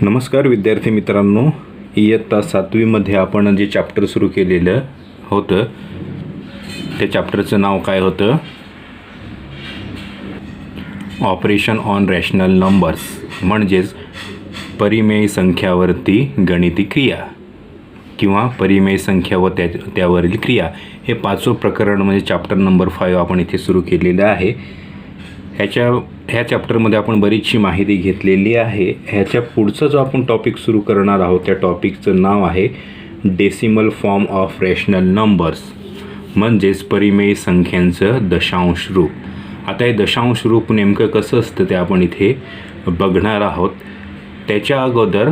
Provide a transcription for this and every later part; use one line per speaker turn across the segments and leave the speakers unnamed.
नमस्कार विद्यार्थी मित्रांनो, इयत्ता 7वीमध्ये आपण जे चॅप्टर सुरू केलेलं होतं त्या चॅप्टरचं नाव काय होतं? ऑपरेशन ऑन रॅशनल नंबर्स, म्हणजेच परिमेय संख्यावरती गणिती क्रिया किंवा परिमेय संख्या व त्यावरील क्रिया, हे पाचवं प्रकरण म्हणजे चॅप्टर नंबर 5 आपण इथे सुरू केलेलं आहे. ह्या चॅप्टरमध्ये आपण बरीचशी माहिती घेतलेली आहे. ह्याच्या पुढचा जो आपण टॉपिक सुरू करणार आहोत त्या टॉपिकचं नाव आहे decimal form of rational numbers, म्हणजेच परिमेय संख्यांचं दशांश रूप. आता हे दशांश रूप नेमकं कसं असतं ते आपण इथे बघणार आहोत. त्याच्या अगोदर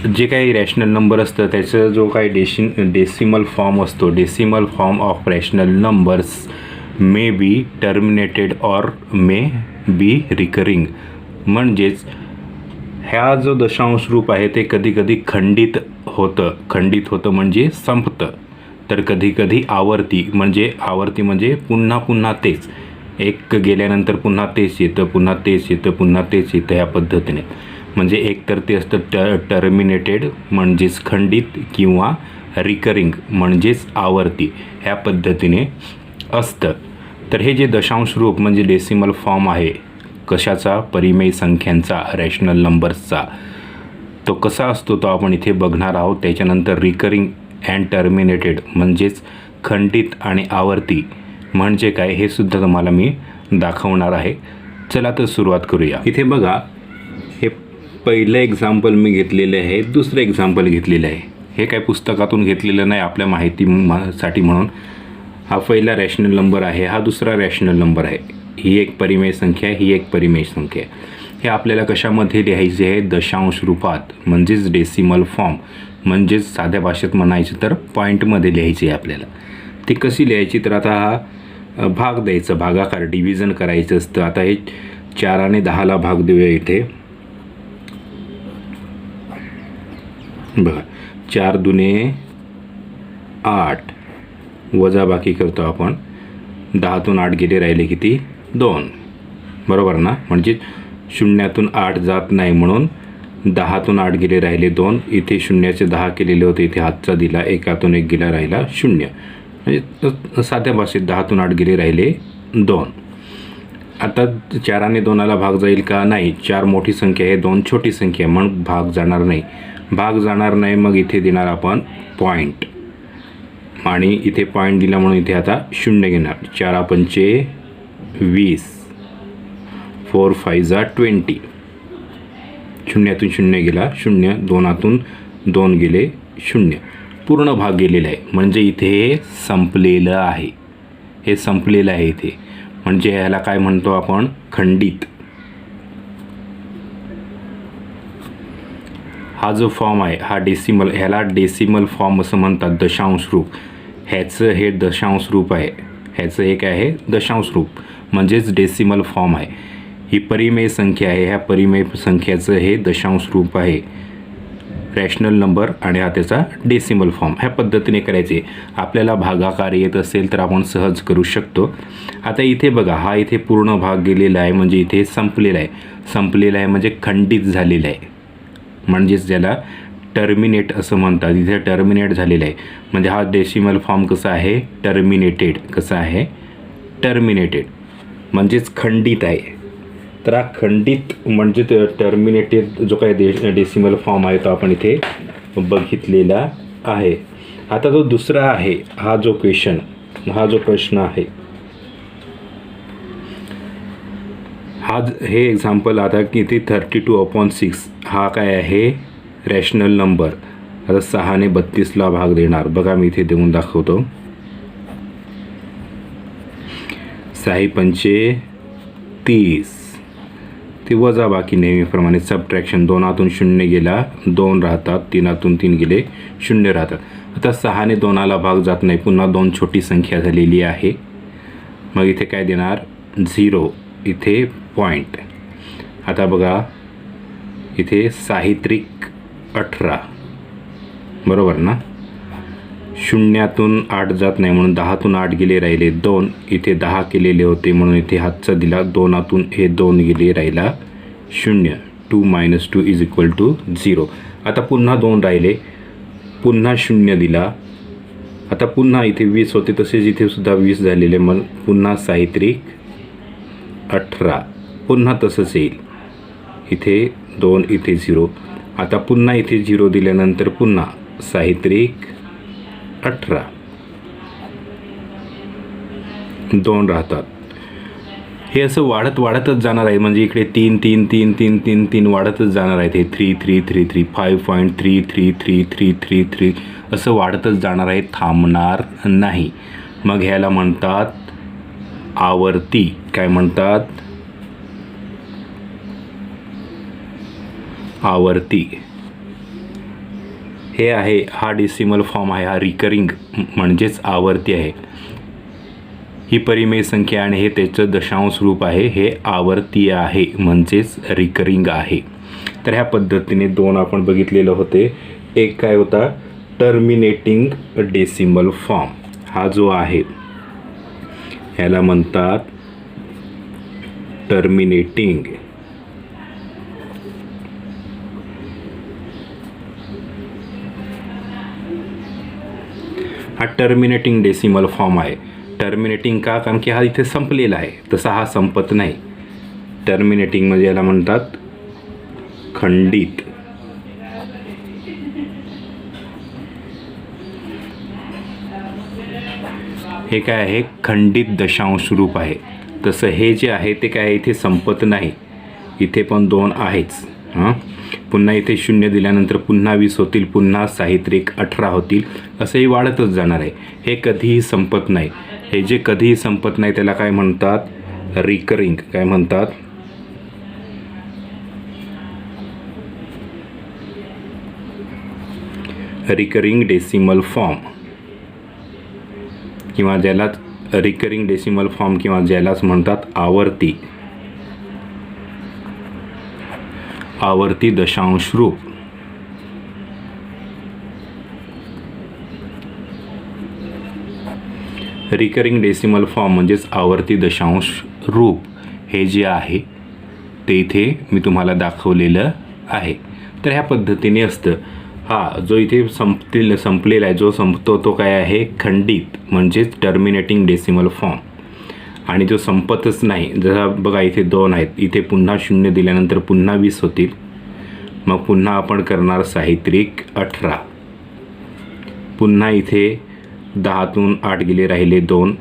जे काही रॅशनल नंबर असतं त्याचं जो काही डेसिमल फॉर्म असतो, decimal form of rational numbers may be terminated or may be recurring, म्हणजेच ह्या जो दशांश रूप आहे ते कधी कधी खंडित होतं म्हणजे संपतं, तर कधी कधी आवर्ती म्हणजे पुन्हा पुन्हा तेच, एक गेल्यानंतर पुन्हा तेच येतं, पुन्हा तेच येतं, पुन्हा तेच येतं, ह्या पद्धतीने. म्हणजे एक तर ते असतं टर्मिनेटेड म्हणजेच खंडित, किंवा रिकरिंग म्हणजेच आवर्ती, ह्या पद्धतीने असतं. तर हे जे दशांश रूप म्हणजे डेसिमल फॉर्म आहे कशाचा? परिमेय संख्यांचा, रॅशनल नंबर्सचा, तो कसा असतो तो आपण इथे बघणार आहोत. त्याच्यानंतर रिकरिंग अँड टर्मिनेटेड म्हणजेच खंडित आणि आवर्ती म्हणजे काय हे सुद्धा तुम्हाला मी दाखवणार आहे. चला तर सुरुवात करूया. इथे बघा, हे पहिलं एक्झाम्पल मी घेतलेलं आहे, दुसरं एक्झाम्पल घेतलेलं आहे. हे काय पुस्तकातून घेतलेलं नाही, आपल्या माहितीसाठी म्हणून. हा पहिला रॅशनल नंबर आहे, हा दुसरा रॅशनल नंबर आहे. ही एक परिमेय संख्या आहे, ही एक परिमेय संख्या आहे. हे आपल्याला कशामध्ये लिहायचे आहे? दशांश रूपात, म्हणजेच डेसिमल फॉर्म, म्हणजेच साध्या भाषेत म्हणायचं तर पॉईंटमध्ये लिहायची आहे आपल्याला. ती कशी लिहायची? तर आता हा भाग द्यायचा, भागाकार, डिव्हिजन करायचं असतं. आता हे 4 आणि 10ला भाग देऊया. इथे बघा, 4 दुने 8, वजा बाकी करतो आपण. 10तून 8 गेले, राहिले किती? 2, बरोबर ना? म्हणजे शून्यातून 8 जात नाही म्हणून 10तून 8 गेले, राहिले 2. इथे शून्याचे 10 केलेले होते, इथे हातचा दिला, एकातून 1 गेला, राहिला 0. म्हणजे साध्या भाषेत 10तून 8 गेले, राहिले 2. आता 4 आणि 2ला भाग जाईल का? नाही. 4 मोठी संख्या आहे, 2 छोटी संख्या आहे, म्हणून भाग जाणार नाही. मग इथे देणार आपण पॉईंट, आणि इथे पॉईंट दिला म्हणून इथे आता 0 घेणार. 4 पंचे 20, 4 5 20. शून्यातून 0 गेला 0, 2तून 2 गेले 0, पूर्ण भाग गेलेला आहे. म्हणजे इथे हे संपलेलं आहे, इथे. म्हणजे ह्याला काय म्हणतो आपण? खंडित. हा जो फॉर्म आहे हा ह्याला डेसिमल फॉर्म असं म्हणतात, दशांश रूप. ह्याचं हे दशांश रूप आहे, ह्याचं एक आहे दशांश रूप, म्हणजेच डेसिमल फॉर्म आहे. ही परिमेय संख्या आहे, ह्या परिमेय संख्याचं हे दशांश रूप आहे, रॅशनल नंबर, आणि हा त्याचा डेसिमल फॉर्म. ह्या पद्धतीने करायचे. आपल्याला भागाकार येत असेल तर आपण सहज करू शकतो. आता इथे बघा, हा इथे पूर्ण भाग गेलेला आहे, म्हणजे इथे संपलेला आहे म्हणजे खंडित झालेला आहे, म्हणजेच ज्याला टर्मिनेट असं म्हणतात. इथे टर्मिनेट झालेलं आहे, म्हणजे हा डेसिमल फॉर्म कसा आहे? टर्मिनेटेड. कसा आहे? टर्मिनेटेड म्हणजेच खंडित आहे. तर हा खंडित म्हणजे टर्मिनेटेड जो काही डेसिमल फॉर्म आहे तो आपण इथे बघितलेला आहे. आता जो दुसरा आहे, हा जो प्रश्न आहे, हे एक्झाम्पल आता किती? 32/6. हा काय आहे? Rational number. आता 6 ने 32ला भाग देणार. बघा, मी इथे देऊन दाखवतो. 6 पंचे 30, ते वजा बाकी नेहमीप्रमाणे सबट्रॅक्शन. 2तून 0 गेला, 2 राहतात, 3तून 3 गेले, 0 राहतात. आता 6 ने 2ला भाग जात नाही, पुन्हा 2 छोटी संख्या झालेली आहे. मग इथे काय देणार? 0, इथे पॉईंट. आता बघा, इथे साहित्रिक 18, बरोबर ना? 0तून 8 जात नाही म्हणून 10तून 8 गेले, राहिले 2. इथे 10 केलेले होते म्हणून इथे हातचा दिला, 2तून हे 2 गेले, राहिला 0. 2 - 2 = 0. आता पुन्हा 2 राहिले, पुन्हा 0 दिला. आता पुन्हा इथे 20 होते, तसेच इथे सुद्धा 20 झालेले. मग पुन्हा साहित्रिक 18, पुन्हा तसंच येईल. इथे 2, इथे 0. आता पुन्हा इथे 0 दिल्यानंतर पुन्हा साहित्रिक 18, 2 राहतात. हे असं वाढतच जाणार आहे. म्हणजे इकडे 3 3 3 3 3 3 वाढतच जाणार आहे. हे 3 3 3 3 5.333333 असं वाढतच जाणार आहे, थांबणार नाही. मग ह्याला म्हणतात आवर्ती. काय म्हणतात? आवर्ती. हे आहे, हा डेसिमल फॉर्म आहे, हा रिकरिंग म्हणजेच आवर्ती आहे. ही परिमेय संख्या आणि हे त्याचं दशांश रूप आहे. हे आवर्तीय आहे म्हणजेच रिकरिंग आहे. तर ह्या पद्धतीने 2 आपण बघितलेलं होते. एक काय होता? Terminating decimal form. हा जो आहे ह्याला म्हणतात टर्मिनेटिंग. हा टर्मिनेटिंग डेसिमल फॉर्म आहे. टर्मिनेटिंग का? कारण की हा इथे संपलेला आहे, तसा हा संपत नाही. टर्मिनेटिंग म्हणजे याला म्हणतात खंडित. हे काय आहे? खंडित दशांश रूप आहे. तसं हे जे आहे ते काय आहे? इथे संपत नाही. इथे पण 2 आहेच. पुन्हा इथे 0 दिल्यानंतर पुन्हा 20 होतील, पुन्हा साहित्रिक 18 होतील. असंही वाढतच जाणार आहे. हे कधीही संपत नाही. हे जे कधीही संपत नाही त्याला काय म्हणतात? रिकरिंग. काय म्हणतात? रिकरिंग डेसिमल फॉर्म, किंवा ज्यालाच रिकरिंग डेसिमल फॉर्म किंवा ज्यालाच म्हणतात आवर्ती. आवर्ती दशांश रूप. रिकरिंग डेसिमल फॉर्म म्हणजेच आवर्ती दशांश रूप. हे जे आहे ते इथे मी तुम्हाला दाखवलेलं आहे. तर ह्या पद्धतीने असतं. हा जो इथे संपलेला आहे, जो संपतो तो काय आहे? खंडित म्हणजेच टर्मिनेटिंग डेसिमल फॉर्म. आणि जो संपतच नाही, जसं बघा इथे 2 आहेत, इथे पुन्हा 0 दिल्यानंतर पुन्हा 20 होतील. मग पुन्हा आपण करणार साहित्रिक 18. पुन्हा इथे 10तून 8 गेले, राहिले 2.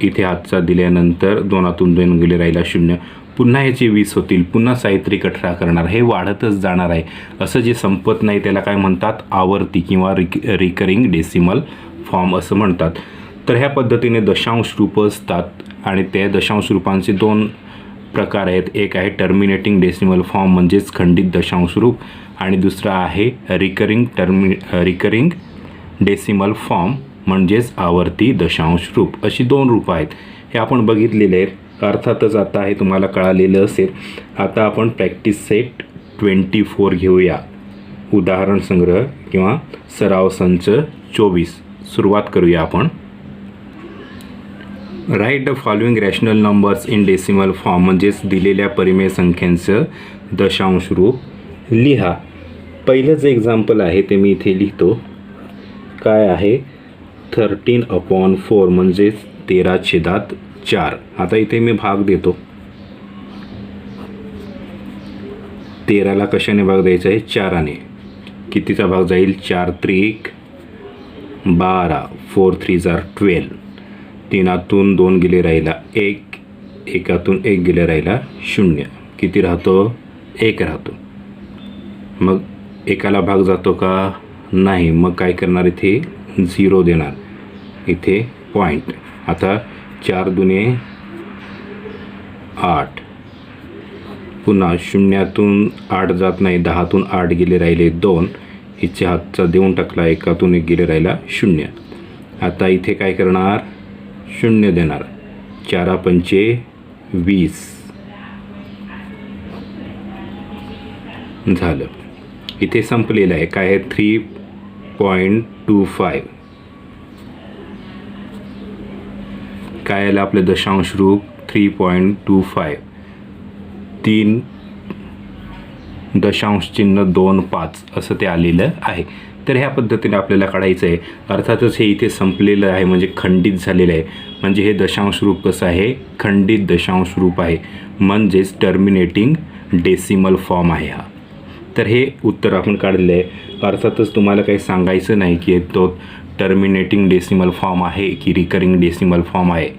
इथे हातचा दिल्यानंतर 2तून 2 गेले, राहिला 0. पुन्हा ह्याचे 20 होतील, पुन्हा साहित्रिक 18 करणार. हे वाढतच जाणार आहे. असं जे संपत नाही त्याला काय म्हणतात? आवर्ती किंवा रिकरिंग डेसिमल फॉर्म असं म्हणतात. तर ह्या पद्धतीने दशांश रूपं असतात. आणि त्या दशांश रूपांचे 2 प्रकार आहेत. एक आहे टर्मिनेटिंग डेसिमल फॉर्म म्हणजेच खंडित दशांश रूप, आणि दुसरा आहे रिकरिंग डेसिमल फॉर्म म्हणजेच आवर्ती दशांश रूप. अशी 2 रूपं आहेत. हे आपण बघितलेले आहेत. अर्थातच आता हे तुम्हाला कळालेलं असेल. आता आपण प्रॅक्टिस सेट 24 घेऊया. उदाहरण संग्रह किंवा सराव संच 24 सुरुवात करूया आपण. Write the following rational numbers in decimal form म्हणजेच दिलेल्या परिमेय संख्यांचं दशांश रूप लिहा. पहिलं जे एक्झाम्पल आहे ते मी इथे लिहितो. काय आहे? 13/4 म्हणजेच 13/4. आता इथे मी भाग देतो. 13ला कशाने भाग द्यायचा आहे? 4ने. कितीचा भाग जाईल? 4 त्रिक 12, 4 3 12. 3तून 2 गेले, राहिला 1. 1तून 1 गेले, राहिला 0. किती राहतो? 1 राहतो. मग 1ला भाग जातो का? नाही. मग काय करणार? इथे 0 देणार, इथे पॉईंट. आता 4 दुने 8. पुन्हा 0तून 8 जात नाही, 10तून 8 गेले, राहिले 2. इथे हातचा देऊन टाकला, 1तून 1 गेले, राहिला 0. आता इथे काय करणार? 0 देणार. 4 पंचे 20 झालं. इथे संपलेलं आहे. काय आहे? 3.25. काय आलं आपलं दशांश रूप? 3.25. 3 .25 असं ते आलेलं आहे. तर ह्या पद्धतीने आपल्याला काढायचं आहे. अर्थातच हे इथे संपलेलं आहे म्हणजे खंडित झालेलं आहे. म्हणजे हे दशांश रूप कसं आहे, खंडित दशांश रूप आहे, म्हणजेच टर्मिनेटिंग डेसिमल फॉर्म आहे हा. तर हे उत्तर आपण काढलेलं आहे. अर्थातच तुम्हाला काही सांगायचं नाही की तो टर्मिनेटिंग डेसिमल फॉर्म आहे की रिकरिंग डेसिमल फॉर्म आहे,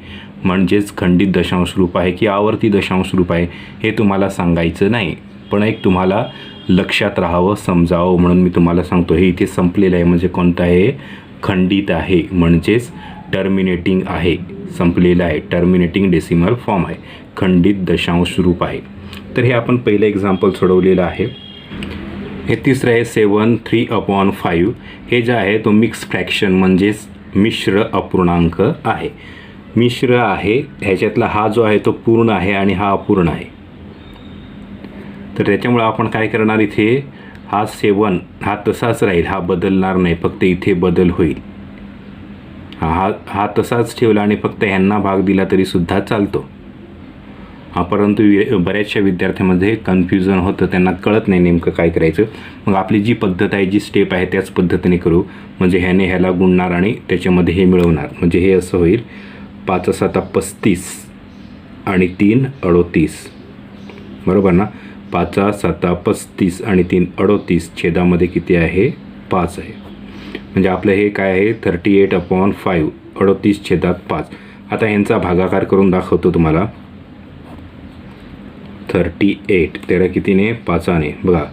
म्हणजेच खंडित दशांश रूप आहे की आवर्ती दशांश रूप आहे, हे तुम्हाला सांगायचं नाही. पण एक तुम्हाला लक्षात राहावं, समजावं म्हणून मी तुम्हाला सांगतो. हे इथे संपलेलं आहे म्हणजे कोणतं आहे, खंडित आहे, म्हणजेच टर्मिनेटिंग आहे, संपलेलं आहे, टर्मिनेटिंग डेसिमल फॉर्म आहे, खंडित दशांश रूप आहे. तर हे आपण पहिलं एक्झाम्पल सोडवलेलं आहे. हे तिसरं आहे 7 3/5. हे जे आहे तो मिक्स फ्रॅक्शन म्हणजेच मिश्र अपूर्णांक आहे. मिश्र आहे, ह्याच्यातला हा जो आहे तो पूर्ण आहे आणि हा अपूर्ण आहे. तर त्याच्यामुळे आपण काय करणार, इथे हा 7 हा तसाच राहील, हा बदलणार नाही, फक्त इथे बदल होईल. हा तसाच ठेवला आणि फक्त ह्यांना भाग दिला तरी सुद्धा चालतो. परंतु बऱ्याचशा विद्यार्थ्यांमध्ये कन्फ्युजन होतं, त्यांना कळत नाही नेमकं काय करायचं. मग आपली जी पद्धत आहे, जी स्टेप आहे त्याच पद्धतीने करू. म्हणजे ह्याने ह्याला गुणणार आणि त्याच्यामध्ये हे मिळवणार. म्हणजे हे असं होईल 5 7 35 आणि 3 38. बरोबर ना, 5 7 35 आणि 3 38, छेदामध्ये किती आहे, 5 आहे. म्हणजे आपलं हे काय आहे 38/5, 38/5. आता यांचा भागाकार करून दाखवतो तुम्हाला. 38, तेरा कितीने, 5ने. बघा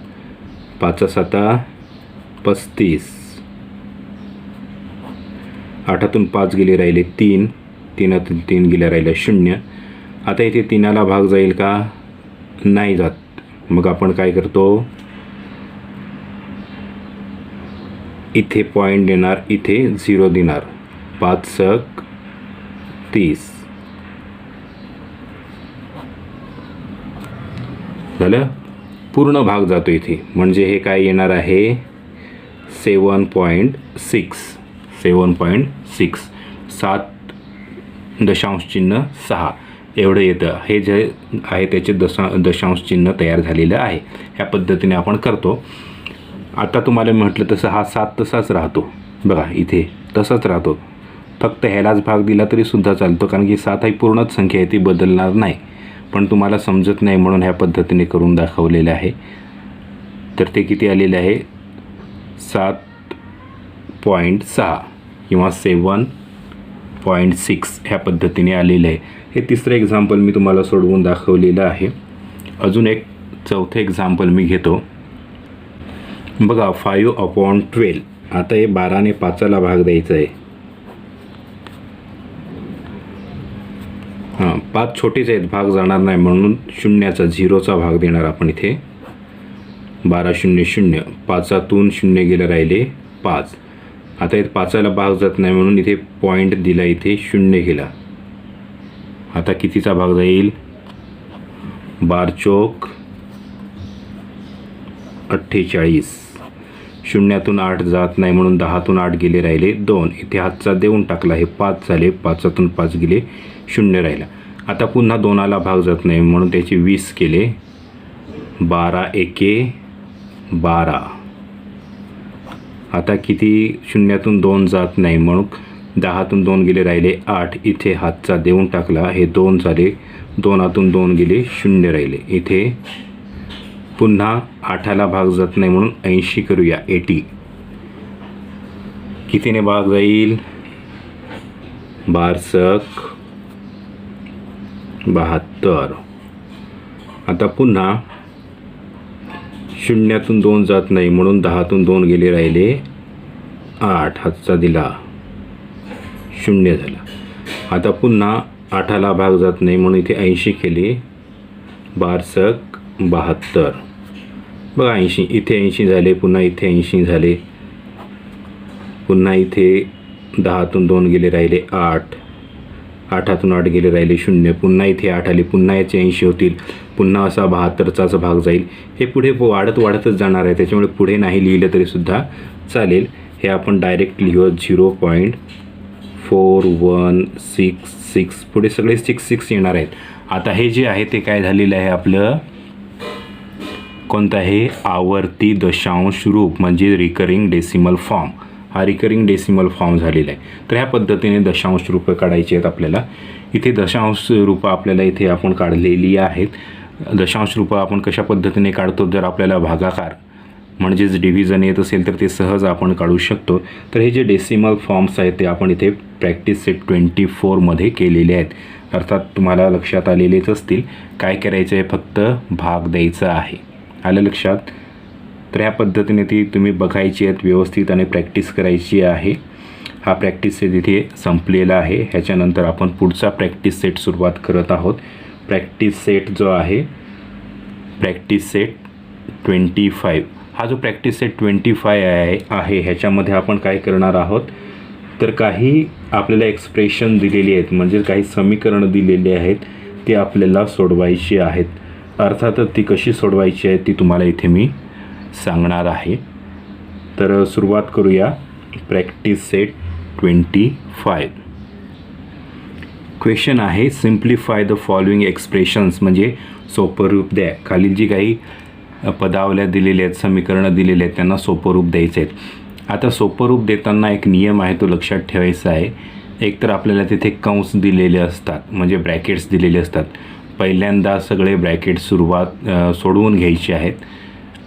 5 7 35, 8तून 5 गेले राहिले 3, 3तून 3 गेले राहिले 0. आता इथे 3ला भाग जाईल का, नाही जात. मग आपण काय करतो, इथे पॉईंट देणार, इथे 0 देणार. 5 सक 30 झालं, पूर्ण भाग जातो इथे. म्हणजे हे काय येणार आहे 7.6, 7.6, 7.6 एवढं येतं. हे जे आहे त्याचे दशांश चिन्ह तयार झालेलं आहे. ह्या पद्धतीने आपण करतो. आता तुम्हाला म्हटलं तसं हा 7 तसाच राहतो. बघा इथे तसाच राहतो, फक्त ह्यालाच भाग दिला तरी सुद्धा चालतो, कारण की 7 ही पूर्णच संख्या आहे, ती बदलणार नाही. पण तुम्हाला समजत नाही म्हणून ह्या पद्धतीने करून दाखवलेलं आहे. तर ते किती आलेलं आहे 7.6 किंवा 7.6 ह्या पद्धतीने आलेलं आहे. हे तिसरं एक्झाम्पल मी तुम्हाला सोडवून दाखवलेलं आहे. अजून एक चौथं एक्झाम्पल मी घेतो. बघा 5/12. आता हे 12ने 5ला भाग द्यायचा आहे. 5 छोटेच आहेत, भाग जाणार नाही म्हणून 0चा भाग देणार आपण इथे. 12 0 0, 5तून 0 गेलं राहिले 5. आता इथे 5ला भाग जात नाही म्हणून इथे पॉईंट दिला, इथे 0 गेला. आता कितीचा भाग जाईल, 12 चौक 48. 0तून 8 जात नाही म्हणून 10तून 8 गेले राहिले 2. इथे हातचा देऊन टाकला, हे 5 झाले. 5तून 5 गेले, 0 राहिला. आता पुन्हा 2ला भाग जात नाही म्हणून त्याचे 20 केले. 12 एके 12. आता किती, 0तून 2 जात नाही म्हणून 10तून 2 गेले राहिले 8. इथे हातचा देऊन टाकला, हे 2 झाले. 2तून 2 गेले, 0 राहिले. इथे पुन्हा 8ला भाग जात नाही म्हणून 80 करूया, 80. कितीने भाग जाईल, 12 सक 72. आता पुन्हा 0तून 2 जात नाही म्हणून 10तून 2 गेले राहिले 8. हातचा दिला, 0 झाला. आता पुन्हा 8ला भाग जात नाही म्हणून इथे 80 केले. 12 सक 72. बघा 80, इथे 80 झाले, पुन्हा इथे 80 झाले. पुन्हा इथे 10तून 2 गेले राहिले 8. 8तून 8 गेले राहिले 0. पुन्हा इथे 8 आले, पुन्हा याचे 80 होतील. पुन्हा असा 72चाच भाग जाईल. हे पुढे वाढतच जाणार आहे, त्याच्यामुळे पुढे नाही लिहिलं तरी सुद्धा चालेल. हे आपण डायरेक्ट लिहू 0.4166. पुढे सगळे 6 येणार आहेत. आता हे जे आहे ते काय झालेलं आहे आपलं कोणता आहे? आवर्ती दशांश रूप म्हणजे रिकरिंग डेसिमल फॉर्म. हा रिकरिंग डेसिमल फॉर्म झालेला आहे. तर ह्या पद्धतीने दशांश रूपं काढायची आहेत आपल्याला. इथे दशांश रूपं आपल्याला इथे आपण काढलेली आहेत. दशांश रूपं आपण कशा पद्धतीने काढतो? जर आपल्याला भागाकार म्हणजेच डिव्हिजन येत असेल तर ते सहज आपण काढू शकतो. तर हे जे डेसिमल फॉर्म्स आहेत ते आपण इथे प्रॅक्टिस सेट 24मध्ये केलेले आहेत. अर्थात तुम्हाला लक्षात आलेलेच असतील. काय करायचं आहे? फक्त भाग द्यायचा आहे. आलं लक्षात? तर ह्या पद्धतीने ती तुम्ही बघायची आहेत व्यवस्थित आणि प्रॅक्टिस करायची आहे. हा प्रॅक्टिस सेट इथे संपलेला आहे. ह्याच्यानंतर आपण पुढचा प्रॅक्टिस सेट सुरुवात करत आहोत. प्रॅक्टिस सेट जो आहे प्रॅक्टिस सेट 25. हा जो प्रॅक्टिस सेट 25 आहे ह्याच्यामध्ये आपण काय करणार आहोत? तर काही आपल्याला एक्सप्रेशन दिलेली आहेत म्हणजे काही समीकरणं दिलेली आहेत ती आपल्याला सोडवायची आहेत. अर्थातच ती कशी सोडवायची आहे ती तुम्हाला इथे मी सांगणार आहे. तर सुरुवात करूया. Practice set 25. क्वेश्चन आहे सिम्प्लिफाय द फॉलोइंग एक्सप्रेशन्स म्हणजे सोपं रूप द्या. खालील जी काही पदावल्या दिलेल्या आहेत समीकरणं दिलेली आहेत त्यांना सोपं रूप द्यायचे आहेत. आता सोपं रूप देताना एक नियम आहे तो लक्षात ठेवायचा आहे. एक तर आपल्याला तिथे कंस दिलेले असतात म्हणजे ब्रॅकेट्स दिलेले असतात. पहिल्यांदा सगळे ब्रॅकेट्स सोडवून घ्यायचे आहेत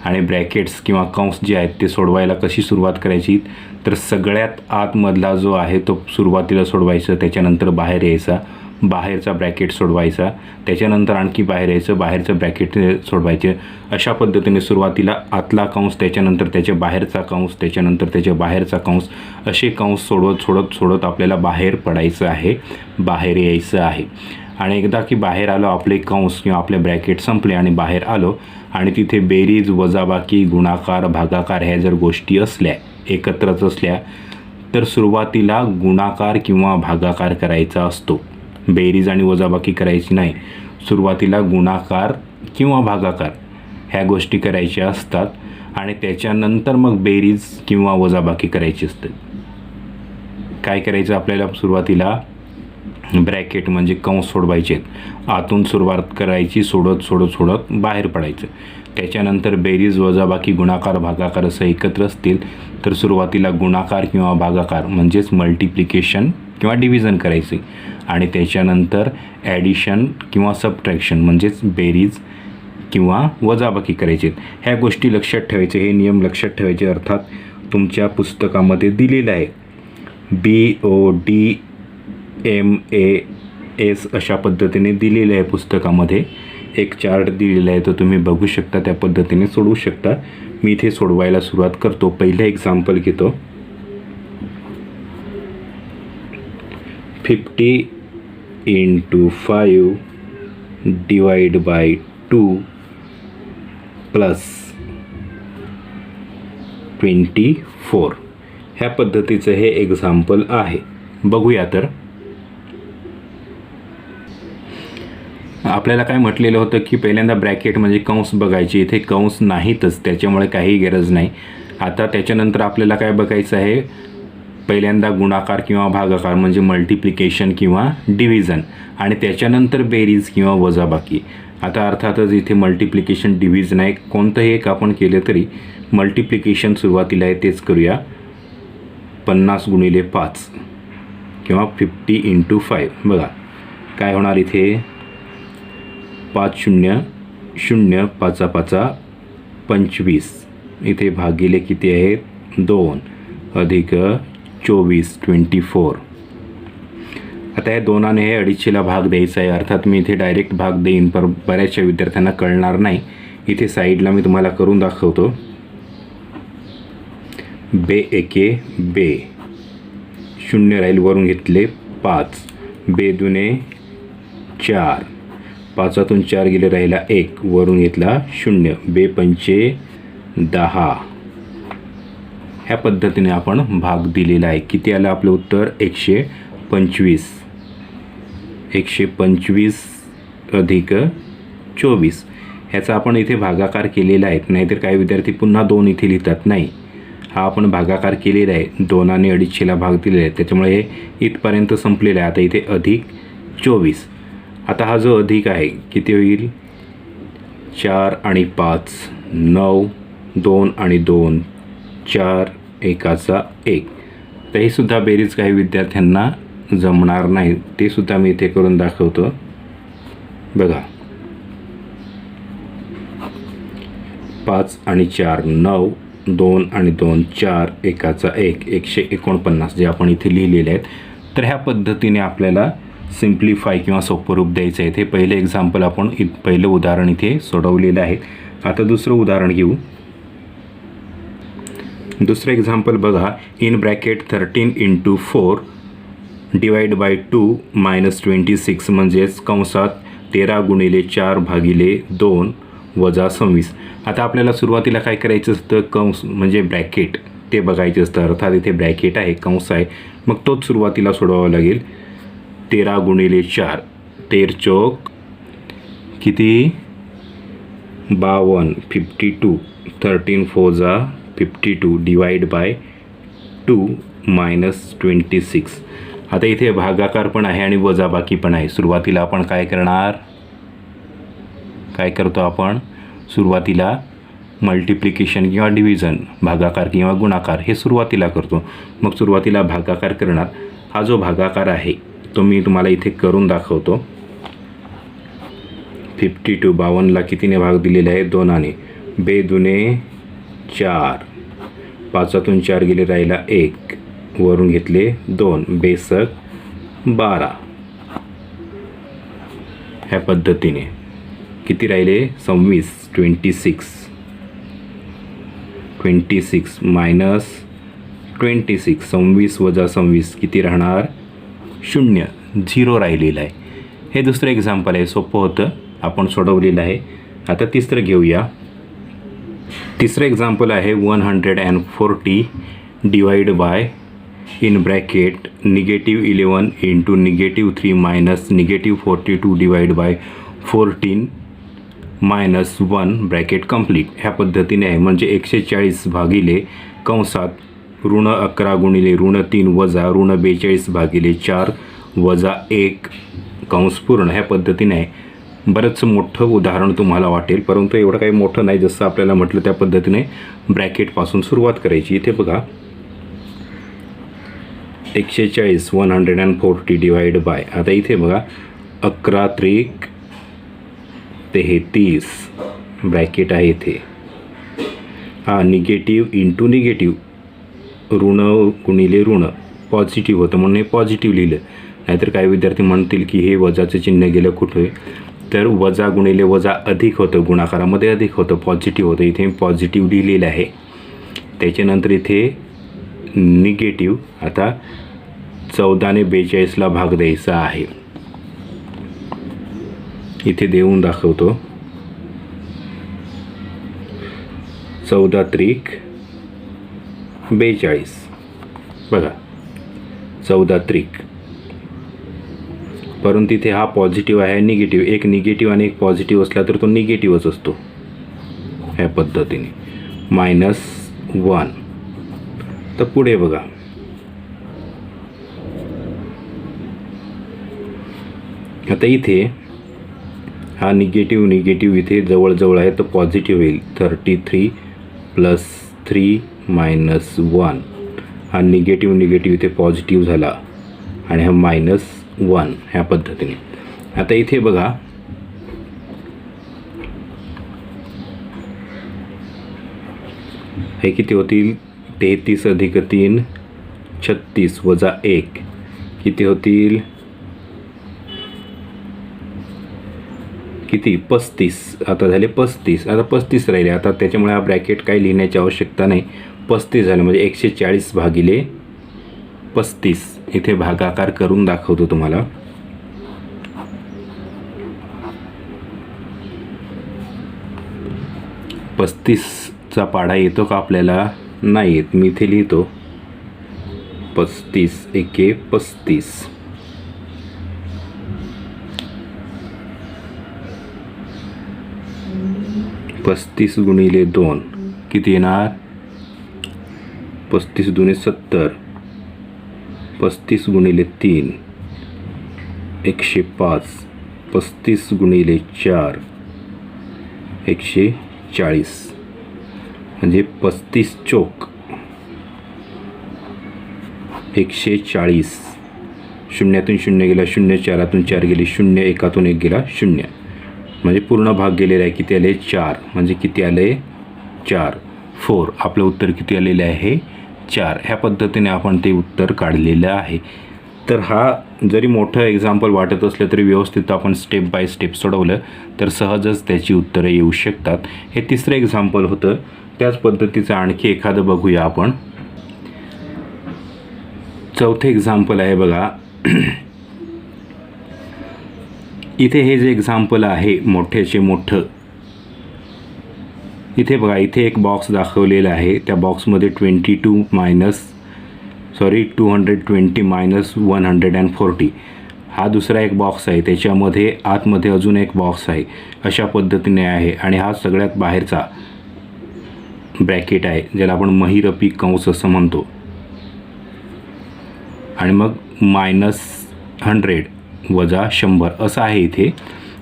आणि ब्रॅकेट्स किंवा कंस जे आहेत ते सोडवायला कशी सुरुवात करायची? तर सगळ्यात आतमधला जो आहे तो सुरुवातीला सोडवायचा, त्याच्यानंतर बाहेर यायचा, बाहेरचा ब्रॅकेट सोडवायचा, त्याच्यानंतर आणखी बाहेर यायचं, बाहेरचं ब्रॅकेट सोडवायचे. अशा पद्धतीने सुरुवातीला आतला कंस, त्याच्यानंतर त्याच्या बाहेरचा कंस, त्याच्यानंतर त्याच्या बाहेरचा कंस, असे कंस सोडत आपल्याला बाहेर पडायचं आहे, बाहेर यायचं आहे. आणि एकदा की बाहेर आलो आपले कंस किंवा आपले ब्रॅकेट संपले आणि बाहेर आलो आणि तिथे बेरीज वजाबाकी गुणाकार भागाकार ह्या जर गोष्टी असल्या एकत्रच असल्या तर सुरुवातीला गुणाकार किंवा भागाकार करायचा असतो. बेरीज आणि वजाबाकी करायची नाही. सुरुवातीला गुणाकार किंवा भागाकार ह्या गोष्टी करायच्या असतात आणि त्याच्यानंतर मग बेरीज किंवा वजाबाकी करायची असते. काय करायचं आपल्याला? सुरुवातीला ब्रॅकेट म्हणजे कंस सोडवायचे आहेत. आतून सुरुवात करायची, सोडत बाहेर पडायचं. त्याच्यानंतर बेरीज वजाबाकी गुणाकार भागाकार असं एकत्र असतील तर सुरुवातीला गुणाकार किंवा भागाकार म्हणजेच मल्टिप्लिकेशन किंवा डिव्हिजन करायचे आणि त्याच्यानंतर ॲडिशन किंवा सबट्रॅक्शन म्हणजेच बेरीज किंवा वजाबाकी करायचे. ह्या गोष्टी लक्षात ठेवायचे, हे नियम लक्षात ठेवायचे. अर्थात तुमच्या पुस्तकामध्ये दिलेलं आहे BODMAS अशा पद्धतीने दिलेलं आहे. पुस्तकामध्ये एक चार्ट दिलेला आहे तो तुम्ही बघू शकता, त्या पद्धतीने सोडवू शकता. मी इथे सोडवायला सुरुवात करतो. पहिलं एक्झाम्पल घेतो. 50 × 5 डिवाइड बाय 2 प्लस 24 ह्या पद्धतीचं हे एक्झाम्पल आहे. बघूया. तर आपल्याला काय म्हटलेलं होतं की पहिल्यांदा ब्रॅकेट म्हणजे कंस बघायची. इथे कंस नाहीतच त्याच्यामुळे काही गरज नाही. आता त्याच्यानंतर आपल्याला काय बघायचं आहे? पहिल्यांदा गुणाकार किंवा भागाकार म्हणजे मल्टिप्लिकेशन किंवा डिव्हिजन आणि त्याच्यानंतर बेरीज किंवा वजाबाकी. आता अर्थातच इथे मल्टिप्लिकेशन डिव्हिजन आहे. कोणतंही एक आपण केलं तरी मल्टिप्लिकेशन सुरुवातीला आहे तेच करूया. 50 × 5 किंवा 50 × 5. बघा काय होणार इथे? 5 0 0 5 5 25. इथे भागिले किती आहेत? 2 अधिक 24 24. आता या 2ने हे 250ला भाग द्यायचा आहे. अर्थात मी इथे डायरेक्ट भाग देईन पण बऱ्याचशा विद्यार्थ्यांना कळणार नाही. इथे साईडला मी तुम्हाला करून दाखवतो. बे एके बे 0 राहील, वरून घेतले 5, बे दुने 4, 5तून 4 गेले राहिला 1, वरून घेतला 0, बे पंचे 10. ह्या पद्धतीने आपण भाग दिलेला आहे. किती आलं आपलं उत्तर? 125. 125 अधिक 24 ह्याचा आपण इथे भागाकार केलेला आहे. नाहीतर काही विद्यार्थी पुन्हा 2 इथे लिहितात. नाही, हा आपण भागाकार केलेला आहे. 2ने 250ला भाग दिलेला आहे त्याच्यामुळे हे इथपर्यंत संपलेलं आहे. आता इथे अधिक 24. आता हा जो अधिक आहे किती होईल? 4 आणि 5 9, 2 आणि 2, 4, 1चा 1. तर हे सुद्धा बेरीज काही विद्यार्थ्यांना जमणार नाही, ते सुद्धा मी इथे करून दाखवतो. बघा, 5 आणि 4, 9, 2 आणि 2, 4, 1चा 1, 149 जे आपण इथे लिहिलेले आहेत. तर ह्या पद्धतीने आपल्याला सिम्प्लिफाय किंवा सोपं रूप द्यायचं आहे. ते पहिलं एक्झाम्पल आपण पहिलं उदाहरण इथे सोडवलेलं आहे. आता दुसरं उदाहरण घेऊ. दुसरं एक्झाम्पल बघा. In bracket 13 × 4 divide by 2 minus 26 म्हणजेच कंसात 13 गुणिले 4 भागिले 2 वजा 26. आता आपल्याला सुरुवातीला काय करायचं असतं, कंस म्हणजे ब्रॅकेट ते बघायचं असतं. अर्थात इथे ब्रॅकेट आहे, कंस आहे, मग तोच सुरुवातीला सोडवावा लागेल. 13 गुणिले 4, 13 चौक किती, 52, 52, 13 4 52 डिवाइड बाय 2 मायनस 26. आता इथे भागाकार पण आहे आणि वजाबाकी पण आहे. सुरुवातीला आपण काय करणार, काय करतो आपण सुरुवातीला मल्टिप्लिकेशन किंवा डिव्हिजन, भागाकार किंवा गुणाकार हे सुरुवातीला करतो. मग सुरुवातीला भागाकार करणार. हा जो भागाकार आहे तो मी तुम्हाला इथे करून दाखवतो. 52, 52ला कितीने भाग दिलेला आहे, 2ने. 2 दुने 4, 5तून 4 गेले, राहिला 1, वरून घेतले 2, बेसक 12. ह्या पद्धतीने किती राहिले, 26, 26 मायनस 26, 26 वजा 26 किती राहणार, 0, 0 राहिलेलं आहे. हे दुसरं एक्झाम्पल आहे, सोपं होतं, आपण सोडवलेलं आहे. आता तिसरं घेऊया. तिसरं एक्झाम्पल आहे 140 divide by in bracket -11 × -3 minus -42 divide by 14 minus 1 bracket complete. ह्या पद्धतीने आहे. म्हणजे 140 भागिले कंसात -11 गुणिले -3 वजा -42 भागिले 4 वजा 1 कंस पूर्ण. ह्या पद्धतीने आहे. बरंच मोठं उदाहरण तुम्हाला वाटेल, परंतु एवढं काही मोठं नाही. जसं आपल्याला म्हटलं त्या पद्धतीने ब्रॅकेटपासून सुरुवात करायची. इथे बघा, 140 140 डिवाइड बाय, आता इथे बघा 11 त्रिक 33 ब्रॅकेट आहे इथे. हा निगेटिव्ह इंटू निगेटिव्ह, ऋण गुणिले ऋण, पॉझिटिव्ह होतं म्हणून हे पॉझिटिव्ह लिहिलं. नाहीतर काही विद्यार्थी म्हणतील की हे वजाचं चिन्ह गेलं कुठे, तर वजा गुणिले वजा अधिक होतं, गुणाकारामध्ये अधिक होतं, पॉझिटिव्ह होतं. इथे पॉझिटिव्ह लिहिलेलं आहे. त्याच्यानंतर इथे निगेटिव्ह. आता 14ने 42ला भाग द्यायचा आहे. इथे देऊन दाखवतो. 14 त्रिक 42. बघा 14 त्रिक, परंतु इथे हा पॉझिटिव्ह आहे, निगेटिव्ह. एक निगेटिव्ह आणि एक पॉझिटिव्ह असला तर तो निगेटिव्हच असतो. ह्या पद्धतीने -1. तर पुढे बघा, आता इथे हा निगेटिव्ह निगेटिव्ह इथे जवळजवळ आहे, तर पॉझिटिव्ह होईल. 33 + 3 - 1. हा निगेटिव्ह निगेटिव्ह इथे पॉझिटिव्ह झाला आणि हा -1. ह्या पद्धतीने. आता इथे बघा, हे किती होतील, 33 + 3 36 वजा 1 किती होतील, किती, 35. आता झाले 35. आता 35 राहिले. आता त्याच्यामुळे हा ब्रॅकेट काही लिहिण्याची आवश्यकता नाही. 35 झालं म्हणजे 140 भागिले 35. इथे भागाकार करून दाखवतो तुम्हाला. चा पाढा येतो का आपल्याला, नाही येत. मी इथे लिहितो 35 एके 35. 35 गुणिले 2 किती येणार, 35 दुने 70. 35 गुणिले 3 105. 35 गुणिले 4 140. म्हणजे 35 चोक 140. शून्यातून शून्य गेला 0, 4तून 4 गेली 0, 1तून 1 गेला 0, म्हणजे पूर्ण भाग गेलेला आहे. किती आले 4, म्हणजे किती आले 4, 4. आपलं उत्तर किती आलेलं आहे 4. ह्या पद्धतीने आपण ते उत्तर काढलेलं आहे. तर हा जरी मोठं एक्झाम्पल वाटत असलं तरी व्यवस्थित आपण स्टेप बाय स्टेप सोडवलं तर सहजच त्याची उत्तरं येऊ शकतात. हे तिसरं एक्झाम्पल होतं. त्याच पद्धतीचं आणखी एखादं बघूया आपण. चौथे एक्झाम्पल आहे बघा. इथे हे जे एक्झाम्पल आहे मोठ्याचे मोठं, इथे बघा, इथे एक बॉक्स दाखवलेला आहे. त्या बॉक्समध्ये 220 मायनस 140 हा दुसरा एक बॉक्स आहे. त्याच्यामध्ये आतमध्ये अजून एक बॉक्स आहे. अशा पद्धतीने आहे. आणि हा सगळ्यात बाहेरचा ब्रॅकेट आहे, ज्याला आपण महिरपी कंस असं म्हणतो. आणि मग -100 वजा 100 असं आहे इथे.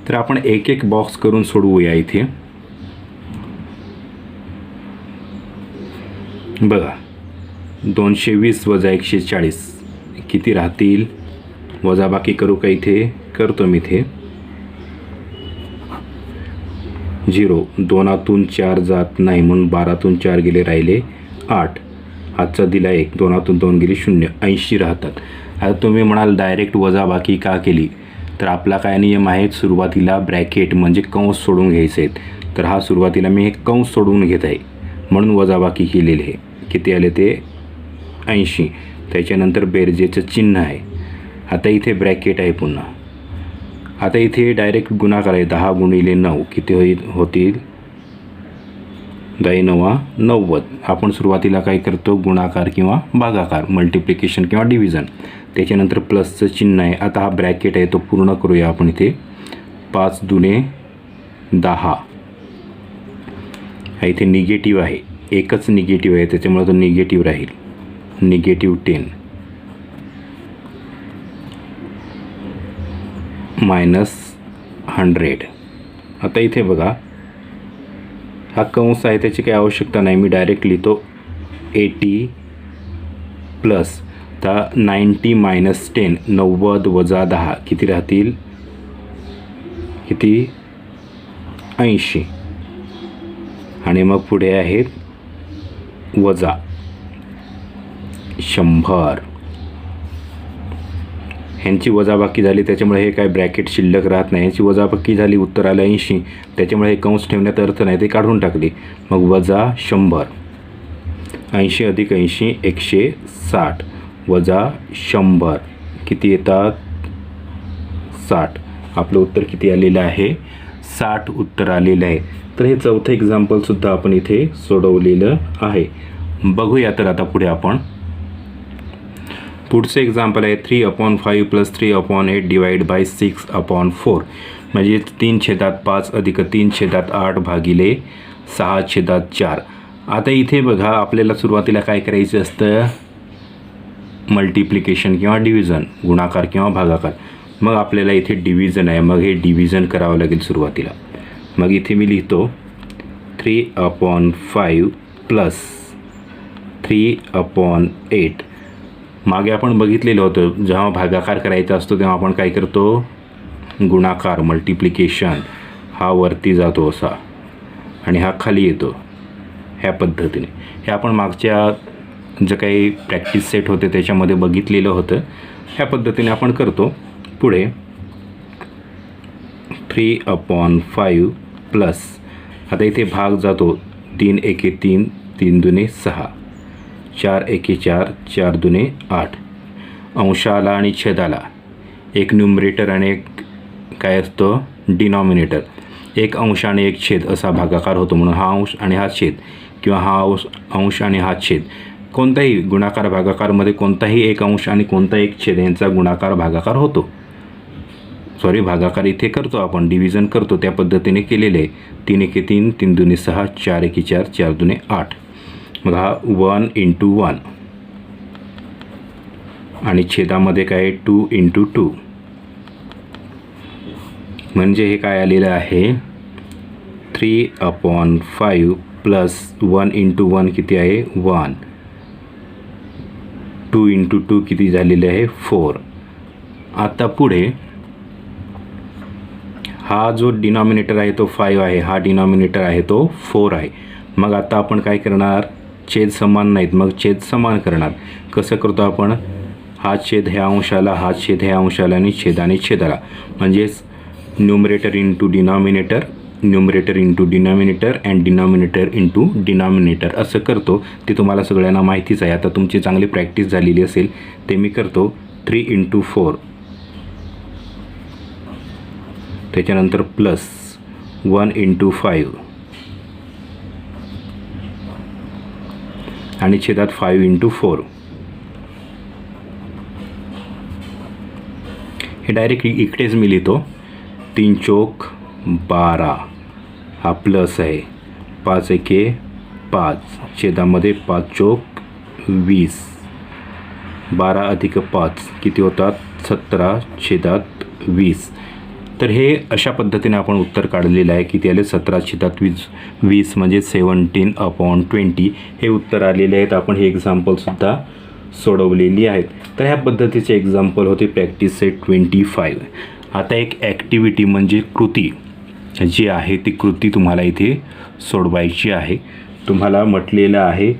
तर आपण एक एक बॉक्स करून सोडवूया. इथे बघा, 220 वजा 140 किती राहतील. वजाबाकी करू का? इथे करतो मी. इथे 0, 2तून 4 जात नाही म्हणून 12तून 4 गेले, राहिले 8. हातचा दिला 1, 2तून 2 गेली 0, 80 राहतात. आता तुम्ही म्हणाल डायरेक्ट वजाबाकी का केली? तर आपला काय नियम आहे, सुरुवातीला ब्रॅकेट म्हणजे कंस सोडून घ्यायचे आहेत. तर हा सुरुवातीला मी हे कंस सोडून घेत आहे म्हणून वजाबाकी केलेली आहे. किती आले ते 80. त्याच्यानंतर बेरजेचं चिन्ह आहे. आता इथे ब्रॅकेट आहे पुन्हा. आता इथे डायरेक्ट गुणाकार आहे. 10 गुणिले 9 किती होतील 10 × 9 90. आपण सुरुवातीला काय करतो, गुणाकार किंवा भागाकार, मल्टिप्लिकेशन किंवा डिव्हिजन. त्याच्यानंतर प्लसचं चिन्ह आहे. आता हा ब्रॅकेट आहे तो पूर्ण करूया आपण. इथे 5 दुने 10. हा इथे निगेटिव्ह आहे, एकच निगेटिव्ह आहे त्याच्यामुळे तो निगेटिव्ह राहील. -10 -100. आता इथे बघा, हा कंस आहे त्याची काही आवश्यकता नाही. मी डायरेक्ट लिहितो 80 प्लस. आता 90 - 10 90 वजा 10 किती राहतील, किती 80. आणि मग पुढे आहेत वजा 100. ह्यांची वजाबाकी झाली त्याच्यामुळे हे काय ब्रॅकेट शिल्लक राहत नाही. ह्यांची वजाबाकी झाली, उत्तर आलं 80. त्याच्यामुळे हे कंस ठेवण्यात अर्थ नाही, ते काढून टाकले. मग वजा 100. 80 अधिक 80 160 वजा 100 किती येतात 60. आपलं उत्तर किती आलेलं आहे 60 उत्तर आलेलं आहे. तर हे चौथं एक्झाम्पलसुद्धा आपण इथे सोडवलेलं आहे. बघूया तर आता पुढे आपण. पुढचं एक्झाम्पल आहे 3/5 + 3/8 डिवाइड बाय 6/4 म्हणजे 3/5 अधिक 3/8 भागिले 6/4. आता इथे बघा, आपल्याला सुरुवातीला काय करायचं असतं, मल्टिप्लिकेशन किंवा डिव्हिजन, गुणाकार किंवा भागाकार. मग आपल्याला इथे डिव्हिजन आहे, मग हे डिव्हिजन करावं लागेल सुरुवातीला. मग इथे मी लिहितो 3/5 + 3/8. मागे आपण बघितलेलं होतं, जेव्हा भागाकार करायचा असतो तेव्हा आपण काय करतो, गुणाकार मल्टिप्लिकेशन हा वरती जातो असा आणि हा खाली येतो ह्या पद्धतीने. हे आपण मागच्या जे काही प्रॅक्टिस सेट होते त्याच्यामध्ये बघितलेलं होतं. ह्या पद्धतीने आपण करतो. पुढे 3/5 प्लस, आता इथे भाग जातो 3 × 1 = 3, 3 दुने 6, 4 × 1 = 4, 4 दुने 8. अंशाला आणि छेदाला एक न्यूमरेटर आणि एक काय असतो डिनॉमिनेटर. एक अंश आणि एक छेद असा भागाकार होतो, म्हणून हा अंश आणि हा छेद किंवा हा अंश आणि हा छेद. कोणताही गुणाकार भागाकारमध्ये कोणताही एक अंश आणि कोणता एक छेद यांचा गुणाकार भागाकार होतो. भागाकार इथे करतो आपण, डिव्हिजन करतो त्या पद्धतीने केलेले आहे. 3 × 1 = 3, 3 दुने 6, 4 × 1 = 4, 4 दुने 8. मग हा 1 × 1 आणि छेदामध्ये काय 2 × 2 म्हणजे हे काय आलेलं आहे 3/5 प्लस 1 इंटू 1 किती आहे 1, 2 इंटू 2 किती झालेले आहे 4. आता पुढे हा जो डिनॉमिनेटर आहे तो 5 आहे, हा डिनॉमिनेटर आहे तो 4 आहे. मग आता आपण काय करणार, छेद समान नाहीत, मग छेद समान करणार. कसं करतो आपण, हा छेद ह्या अंशाला, हा छेद ह्या अंशाला आणि छेदाने छेदाला, म्हणजेच numerator into denominator, numerator into denominator and denominator into denominator असं करतो. ते तुम्हाला सगळ्यांना माहितीच आहे. आता तुमची चांगली प्रॅक्टिस झालेली असेल ते मी करतो. 3 इंटू 4, त्याच्यानंतर प्लस 1 इंटू 5 आणि छेदात 5 इंटू 4. हे डायरेक्ट इकडेच मी लिहितो. 3 चौक 12, हा प्लस आहे, 5 एके 5, छेदामध्ये 5 चौक 20, 12 अधिक 5 किती होतात 17, छेदात 20. तर हे अशा पद्धतीने आपण उत्तर काढलेलं आहे. किती आले 17 छेदात 20 म्हणजे 17/20 हे उत्तर आलेले आहेत. आपण हे एक्झाम्पलसुद्धा सोडवलेली आहेत. तर ह्या पद्धतीचे एक्झाम्पल होते प्रॅक्टिस सेट 25. आता एक ॲक्टिव्हिटी म्हणजे कृती जी आहे ती कृती तुम्हाला इथे सोडवायची आहे. तुम्हाला म्हटलेलं आहे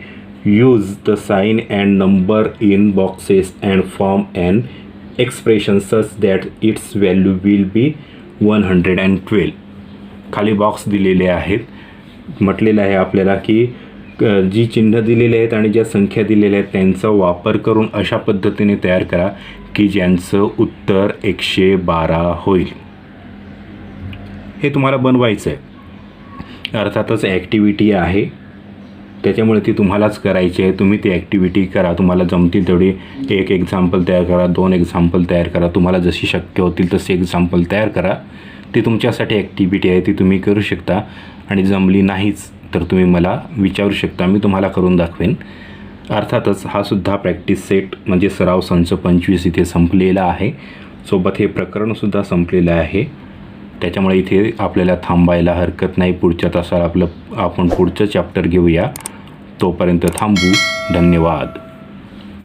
use the sign and number in boxes and form and expression such that its value will be 112. खाली बॉक्स दिलेले आहेत. म्हटलेलं आहे आपल्याला की जी चिन्ह दिलेली आहेत आणि ज्या संख्या दिलेल्या आहेत त्यांचा वापर करून अशा पद्धतीने तयार करा की ज्यांचं उत्तर 112 होईल. हे तुम्हाला बनवायचं आहे. अर्थातच ॲक्टिव्हिटी आहे त्याच्यामुळे ती तुम्हालाच करायची आहे. तुम्ही ती ॲक्टिव्हिटी करा. तुम्हाला जमतील तेवढी एक एक्झाम्पल तयार करा, 2 एक्झाम्पल तयार करा. तुम्हाला जशी शक्य होतील तसे एक्झाम्पल तयार करा. ती तुमच्यासाठी ॲक्टिव्हिटी आहे, ती तुम्ही करू शकता. आणि जमली नाहीच तर तुम्ही मला विचारू शकता, मी तुम्हाला करून दाखवेन. अर्थातच हा सुद्धा प्रॅक्टिस सेट म्हणजे सराव संच 25 इथे संपलेला आहे. सोबत हे प्रकरणसुद्धा संपलेलं आहे. त्याच्यामुळे इथे आपल्याला थांबायला हरकत नाही. पुढच्या तासाला आपण पुढचं चॅप्टर घेऊया. तोपर्यंत थांबू. धन्यवाद.